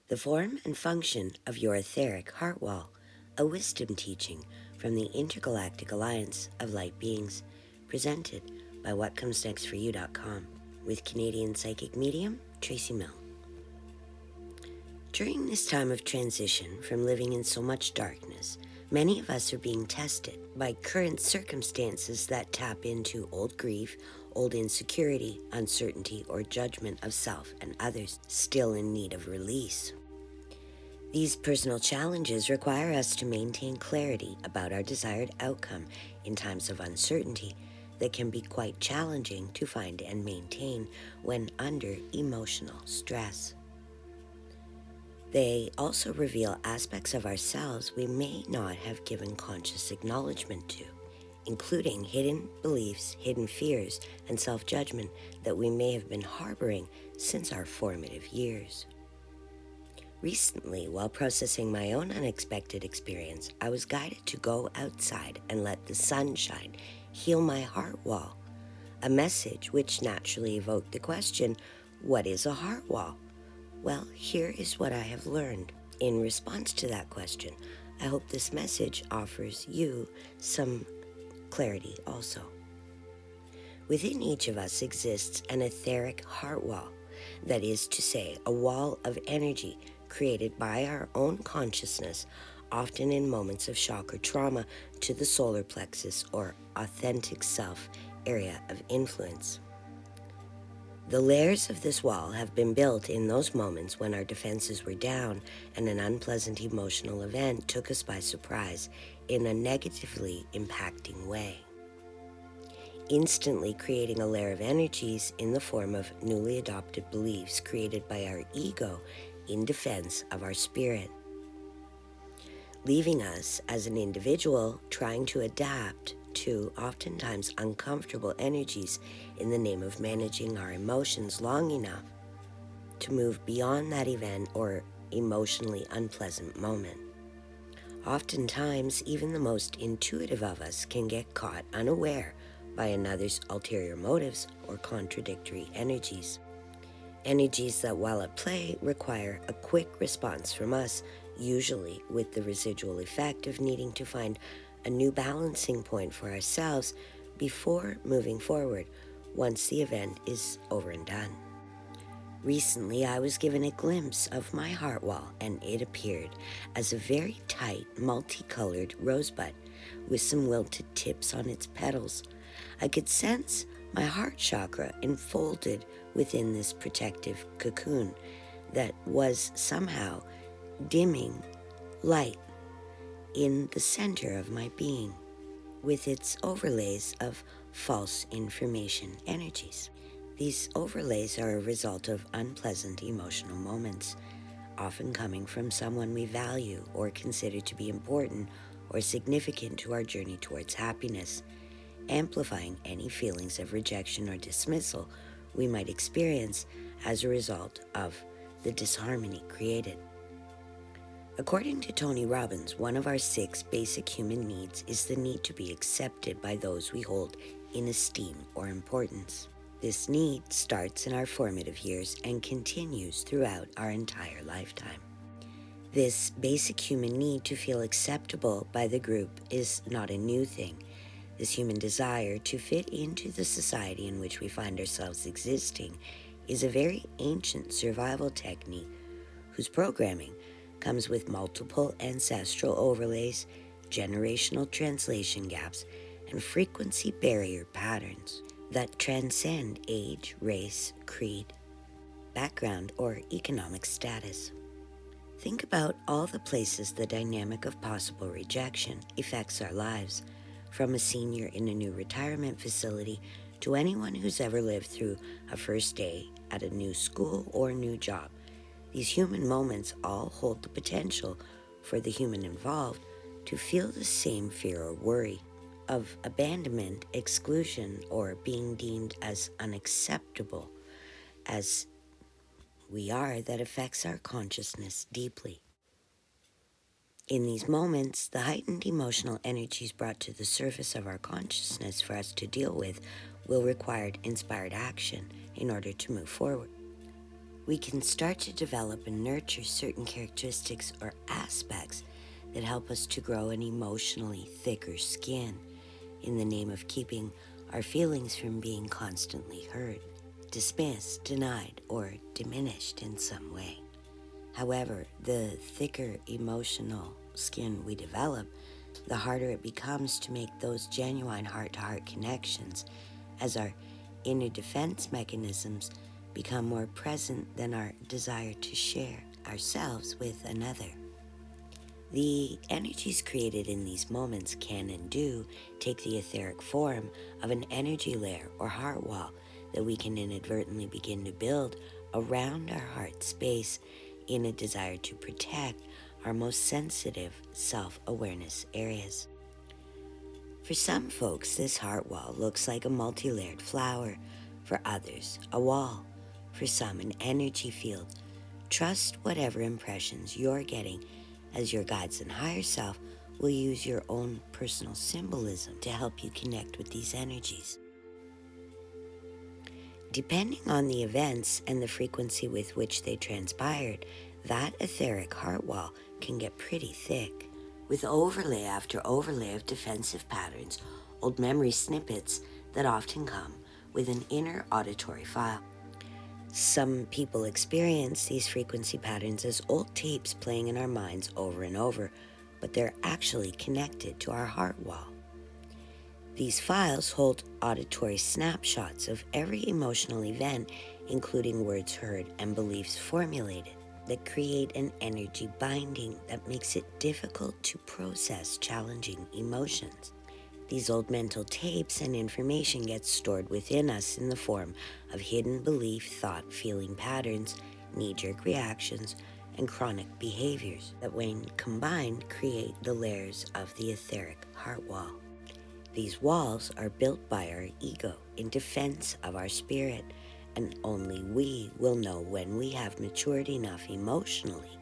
The form and function of your etheric heart wall, a wisdom teaching from the Intergalactic Alliance of Light Beings, presented by WhatComesNextForYou.com with Canadian psychic medium Tracey Milne. During this time of transition from living in so much darkness, many of us are being tested by current circumstances that tap into old grief, old insecurity, uncertainty, or judgment of self and others still in need of release. These personal challenges require us to maintain clarity about our desired outcome in times of uncertainty that can be quite challenging to find and maintain when under emotional stress. They also reveal aspects of ourselves we may not have given conscious acknowledgement to, including hidden beliefs, hidden fears, and self-judgment that we may have been harboring since our formative years. Recently, while processing my own unexpected experience, I was guided to go outside and let the sunshine heal my heart wall, a message which naturally evoked the question, what is a heart wall? Well, here is what I have learned. In response to that question, I hope this message offers you some clarity also. Within each of us exists an etheric heart wall, that is to say, a wall of energy created by our own consciousness, often in moments of shock or trauma to the solar plexus or authentic self area of influence. The layers of this wall have been built in those moments when our defenses were down and an unpleasant emotional event took us by surprise in a negatively impacting way, instantly creating a layer of energies in the form of newly adopted beliefs created by our ego in defense of our spirit, leaving us as an individual trying to adapt to oftentimes uncomfortable energies in the name of managing our emotions long enough to move beyond that event or emotionally unpleasant moment. Oftentimes, even the most intuitive of us can get caught unaware by another's ulterior motives or contradictory energies. Energies that, while at play, require a quick response from us, usually with the residual effect of needing to find a new balancing point for ourselves before moving forward once the event is over and done. Recently, I was given a glimpse of my heart wall, and it appeared as a very tight, multicolored rosebud with some wilted tips on its petals. I could sense my heart chakra enfolded within this protective cocoon that was somehow dimming light in the center of my being with its overlays of false information energies. These overlays are a result of unpleasant emotional moments, often coming from someone we value or consider to be important or significant to our journey towards happiness, amplifying any feelings of rejection or dismissal we might experience as a result of the disharmony created. According to Tony Robbins, one of our 6 basic human needs is the need to be accepted by those we hold in esteem or importance. This need starts in our formative years and continues throughout our entire lifetime. This basic human need to feel acceptable by the group is not a new thing. This human desire to fit into the society in which we find ourselves existing is a very ancient survival technique whose programming comes with multiple ancestral overlays, generational translation gaps, and frequency barrier patterns that transcend age, race, creed, background, or economic status. Think about all the places the dynamic of possible rejection affects our lives, from a senior in a new retirement facility to anyone who's ever lived through a first day at a new school or new job. These human moments all hold the potential for the human involved to feel the same fear or worry of abandonment, exclusion, or being deemed as unacceptable as we are that affects our consciousness deeply. In these moments, the heightened emotional energies brought to the surface of our consciousness for us to deal with will require inspired action in order to move forward. we can start to develop and nurture certain characteristics or aspects that help us to grow an emotionally thicker skin in the name of keeping our feelings from being constantly hurt, dismissed, denied, or diminished in some way. However, the thicker emotional skin we develop, the harder it becomes to make those genuine heart-to-heart connections as our inner defense mechanisms become more present than our desire to share ourselves with another. The energies created in these moments can and do take the etheric form of an energy layer or heart wall that we can inadvertently begin to build around our heart space in a desire to protect our most sensitive self-awareness areas. For some folks, this heart wall looks like a multi-layered flower. For others, a wall. For some, an energy field. Trust whatever impressions you're getting, as your guides and higher self will use your own personal symbolism to help you connect with these energies. Depending on the events and the frequency with which they transpired, that etheric heart wall can get pretty thick, with overlay after overlay of defensive patterns, old memory snippets that often come with an inner auditory file. Some people experience these frequency patterns as old tapes playing in our minds over and over, but they're actually connected to our heart wall. These files hold auditory snapshots of every emotional event, including words heard and beliefs formulated, that create an energy binding that makes it difficult to process challenging emotions. These old mental tapes and information get stored within us in the form of hidden belief, thought, feeling patterns, knee-jerk reactions, and chronic behaviors that, when combined, create the layers of the etheric heart wall. These walls are built by our ego in defense of our spirit, and only we will know when we have matured enough emotionally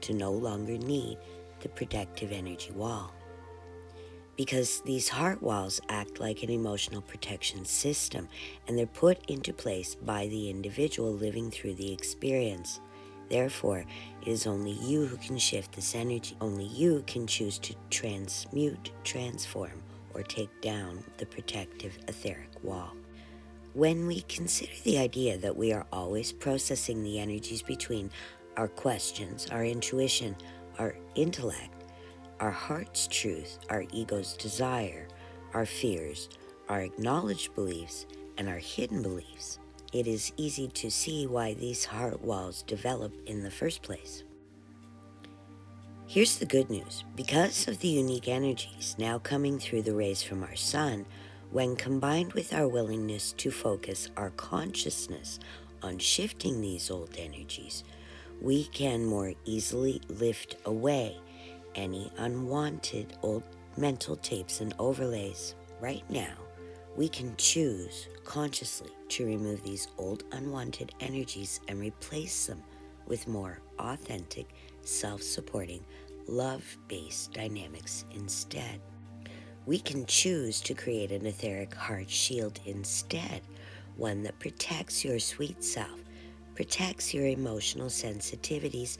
to no longer need the protective energy wall. Because these heart walls act like an emotional protection system, and they're put into place by the individual living through the experience. Therefore, it is only you who can shift this energy. Only you can choose to transmute, transform, or take down the protective etheric wall. When we consider the idea that we are always processing the energies between our questions, our intuition, our intellect, our heart's truth, our ego's desire, our fears, our acknowledged beliefs, and our hidden beliefs, it is easy to see why these heart walls develop in the first place. Here's the good news. Because of the unique energies now coming through the rays from our sun, when combined with our willingness to focus our consciousness on shifting these old energies, we can more easily lift away any unwanted old mental tapes and overlays. Right now, we can choose consciously to remove these old unwanted energies and replace them with more authentic, self-supporting, love-based dynamics instead. We can choose to create an etheric heart shield instead, one that protects your sweet self, protects your emotional sensitivities,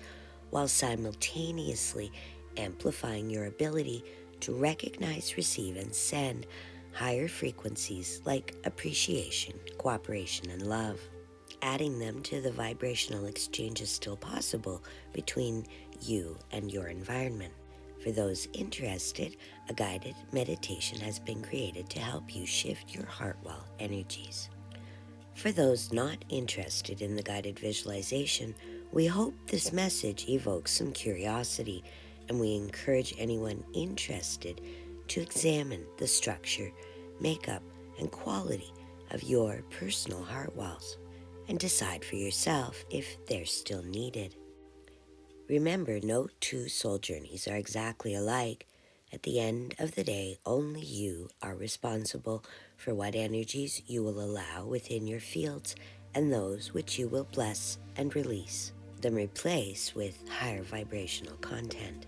while simultaneously amplifying your ability to recognize, receive, and send higher frequencies like appreciation, cooperation, and love, adding them to the vibrational exchanges still possible between you and your environment. For those interested, a guided meditation has been created to help you shift your heart wall energies. For those not interested in the guided visualization, we hope this message evokes some curiosity, and we encourage anyone interested to examine the structure, makeup, and quality of your personal heart walls and decide for yourself if they're still needed. Remember, no two soul journeys are exactly alike. At the end of the day, only you are responsible for what energies you will allow within your fields and those which you will bless and release, then replace with higher vibrational content.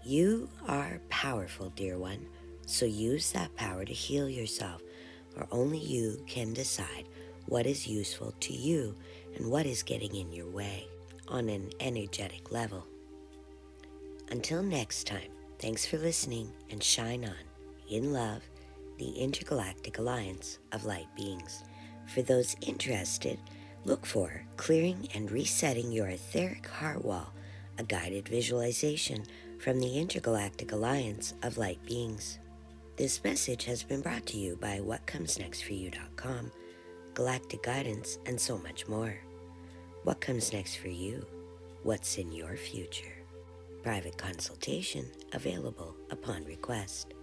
You are powerful, dear one, so use that power to heal yourself, for only you can decide what is useful to you and what is getting in your way on an energetic level. Until next time, thanks for listening, and shine on, in love, the Intergalactic Alliance of Light Beings. For those interested, look for Clearing and Resetting Your Etheric Heart Wall, a guided visualization from the Intergalactic Alliance of Light Beings. This message has been brought to you by WhatComesNextForYou.com, Galactic Guidance, and so much more. What comes next for you? What's in your future? Private consultation available upon request.